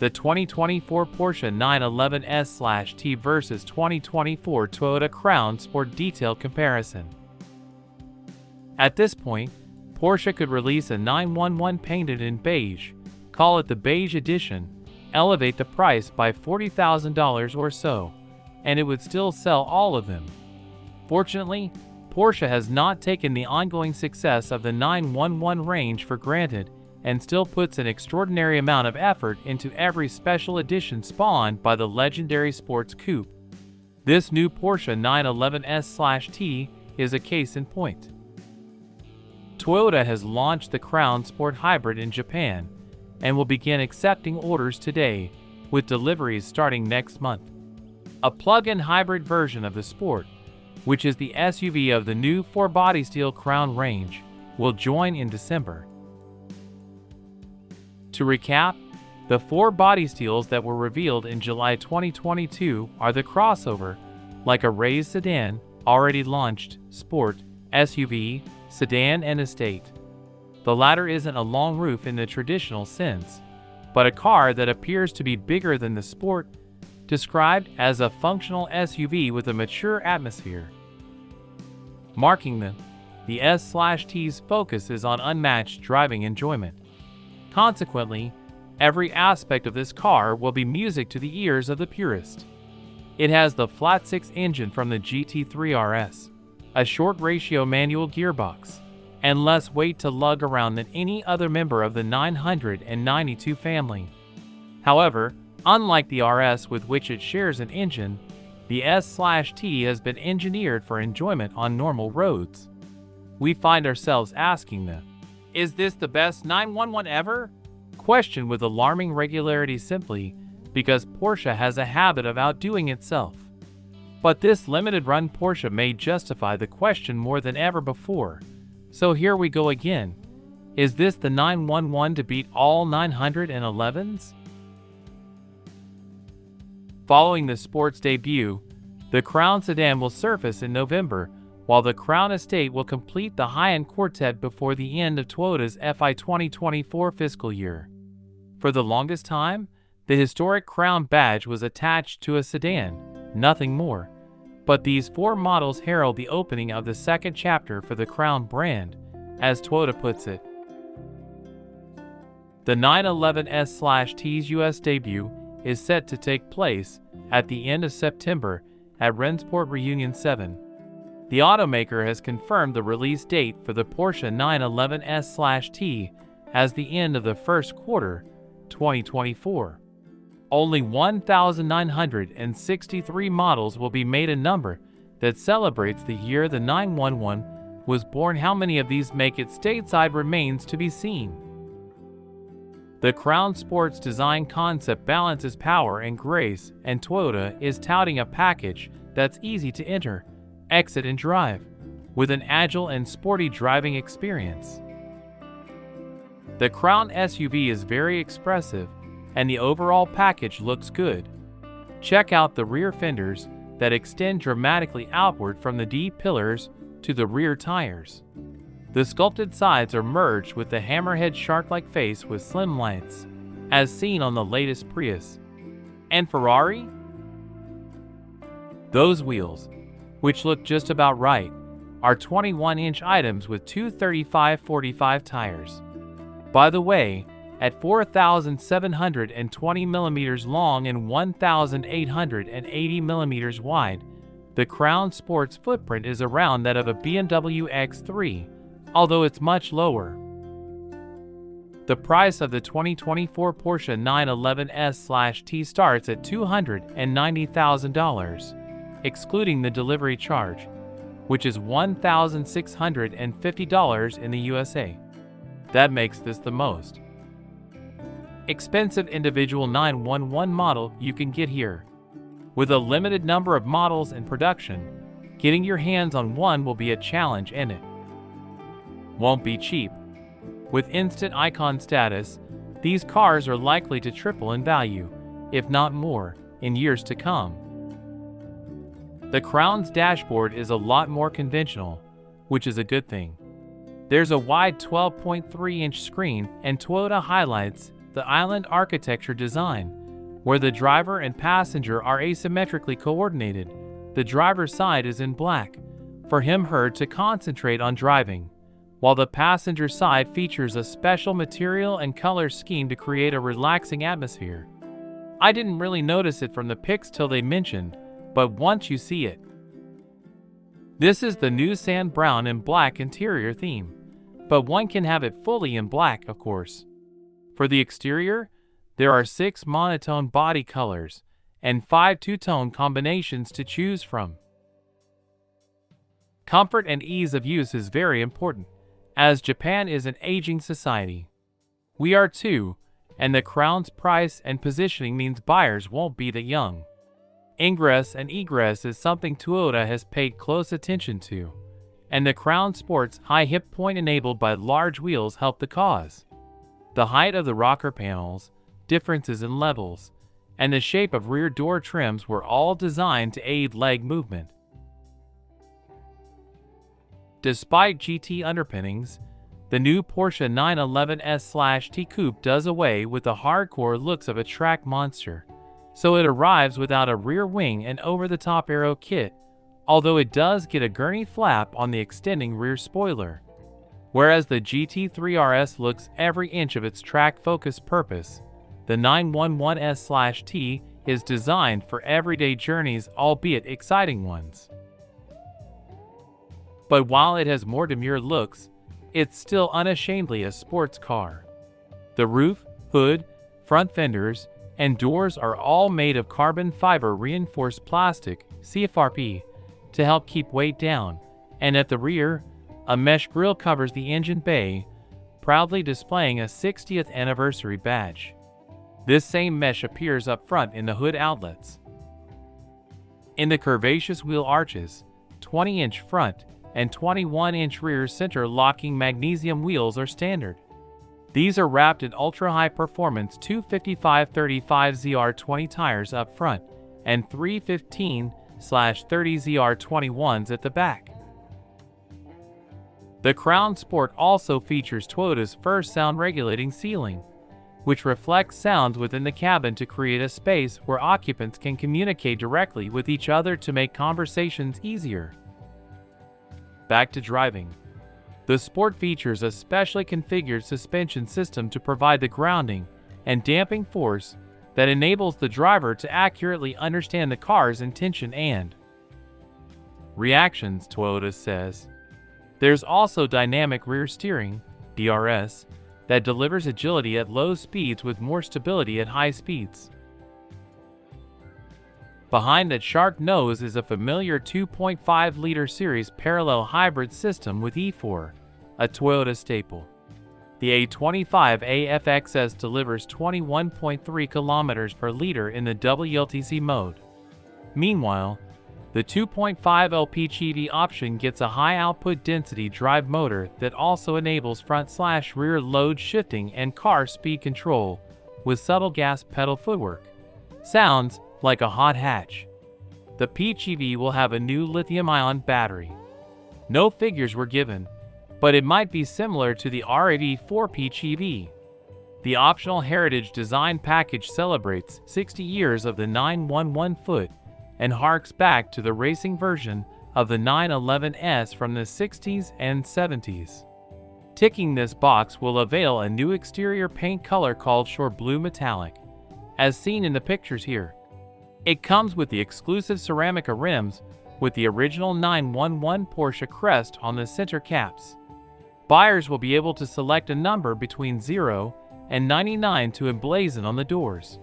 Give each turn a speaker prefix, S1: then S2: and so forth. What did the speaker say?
S1: the 2024 Porsche 911S/T versus 2024 Toyota Crown Sport detailed comparison. At this point, Porsche could release a 911 painted in beige, call it the Beige Edition, elevate the price by $40,000 or so, and it would still sell all of them. Fortunately, Porsche has not taken the ongoing success of the 911 range for granted and still puts an extraordinary amount of effort into every special edition spawned by the legendary sports coupe. This new Porsche 911S/T is a case in point. Toyota has launched the Crown Sport Hybrid in Japan and will begin accepting orders today, with deliveries starting next month. A plug-in hybrid version of the Sport, which is the SUV of the new 4-body steel Crown range, will join in December. To recap, the 4 body steels that were revealed in July 2022 are the crossover, like a raised sedan, already launched, Sport, SUV, Sedan and Estate. The latter isn't a long roof in the traditional sense, but a car that appears to be bigger than the Sport, described as a functional SUV with a mature atmosphere. Marking them, the S/T's focus is on unmatched driving enjoyment. Consequently, every aspect of this car will be music to the ears of the purist. It has the flat-6 engine from the GT3 RS, a short-ratio manual gearbox, and less weight to lug around than any other member of the 992 family. However, unlike the RS with which it shares an engine, the S/T has been engineered for enjoyment on normal roads. We find ourselves asking them, is this the best 911 ever? Question with alarming regularity simply because Porsche has a habit of outdoing itself. But this limited run Porsche may justify the question more than ever before. So here we go again. Is this the 911 to beat all 911s? Following the Sport's debut, the Crown Sedan will surface in November, while the Crown Estate will complete the high-end quartet before the end of Toyota's FY 2024 fiscal year. For the longest time, the historic Crown badge was attached to a sedan, nothing more. But these 4 models herald the opening of the second chapter for the Crown brand, as Toyota puts it. The 911S/T's US debut is set to take place at the end of September at Rennsport Reunion 7. The automaker has confirmed the release date for the Porsche 911S/T as the end of the first quarter, 2024. Only 1,963 models will be made, a number that celebrates the year the 911 was born. How many of these make it stateside remains to be seen. The Crown Sport's design concept balances power and grace, and Toyota is touting a package that's easy to enter, exit and drive, with an agile and sporty driving experience. The Crown SUV is very expressive, and the overall package looks good. Check out the rear fenders that extend dramatically outward from the D pillars to the rear tires. The sculpted sides are merged with the hammerhead shark-like face with slim lights, as seen on the latest Prius. And Ferrari? Those wheels, which look just about right, are 21-inch items with two 35/45 tires. By the way, at 4,720 millimeters long and 1,880 millimeters wide, the Crown Sport's footprint is around that of a BMW X3, although it's much lower. The price of the 2024 Porsche 911S/T starts at $290,000, excluding the delivery charge, which is $1,650 in the USA. That makes this the most expensive individual 911 model you can get here. With a limited number of models in production, getting your hands on one will be a challenge, and it won't be cheap. With instant icon status, these cars are likely to triple in value, if not more, in years to come. The Crown's dashboard is a lot more conventional, which is a good thing. There's a wide 12.3-inch screen, and Toyota highlights the island architecture design, where the driver and passenger are asymmetrically coordinated. The driver's side is in black, for him/her to concentrate on driving, while the passenger side features a special material and color scheme to create a relaxing atmosphere. I didn't really notice it from the pics till they mentioned, but once you see it. This is the new sand brown and black interior theme, but one can have it fully in black, of course. For the exterior, there are 6 monotone body colors and 5 two-tone combinations to choose from. Comfort and ease of use is very important, as Japan is an aging society. We are too, and the Crown's price and positioning means buyers won't be that young. Ingress and egress is something Toyota has paid close attention to, and the Crown Sport's high hip point enabled by large wheels help the cause. The height of the rocker panels, differences in levels, and the shape of rear door trims were all designed to aid leg movement. Despite GT underpinnings, the new Porsche 911S/T Coupe does away with the hardcore looks of a track monster, so it arrives without a rear wing and over-the-top aero kit, although it does get a gurney flap on the extending rear spoiler. Whereas the GT3 RS looks every inch of its track-focused purpose, the 911S/T is designed for everyday journeys, albeit exciting ones. But while it has more demure looks, it's still unashamedly a sports car. The roof, hood, front fenders, and doors are all made of carbon fiber reinforced plastic, CFRP, to help keep weight down, and at the rear, a mesh grille covers the engine bay, proudly displaying a 60th anniversary badge. This same mesh appears up front in the hood outlets. In the curvaceous wheel arches, 20-inch front and 21-inch rear center locking magnesium wheels are standard. These are wrapped in ultra-high performance 255/35 ZR20 tires up front and 315/30 ZR21s at the back. The Crown Sport also features Toyota's first sound-regulating ceiling, which reflects sounds within the cabin to create a space where occupants can communicate directly with each other to make conversations easier. Back to driving. The Sport features a specially configured suspension system to provide the grounding and damping force that enables the driver to accurately understand the car's intention and reactions, Toyota says. There's also dynamic rear steering, DRS, that delivers agility at low speeds with more stability at high speeds. Behind that shark nose is a familiar 2.5-liter series parallel hybrid system with E4, a Toyota staple. The A25 AFXS delivers 21.3 km per liter in the WLTC mode. Meanwhile, the 2.5 LPGV option gets a high-output density drive motor that also enables front/rear load shifting and car speed control with subtle gas pedal footwork. Sounds like a hot hatch. The PHEV will have a new lithium-ion battery. No figures were given, but it might be similar to the RAV4 PHEV. The optional Heritage Design package celebrates 60 years of the 911 foot and harks back to the racing version of the 911S from the 60s and 70s. Ticking this box will avail a new exterior paint color called Shore Blue Metallic, as seen in the pictures here. It comes with the exclusive Ceramica rims with the original 911 Porsche crest on the center caps. Buyers will be able to select a number between 0 and 99 to emblazon on the doors.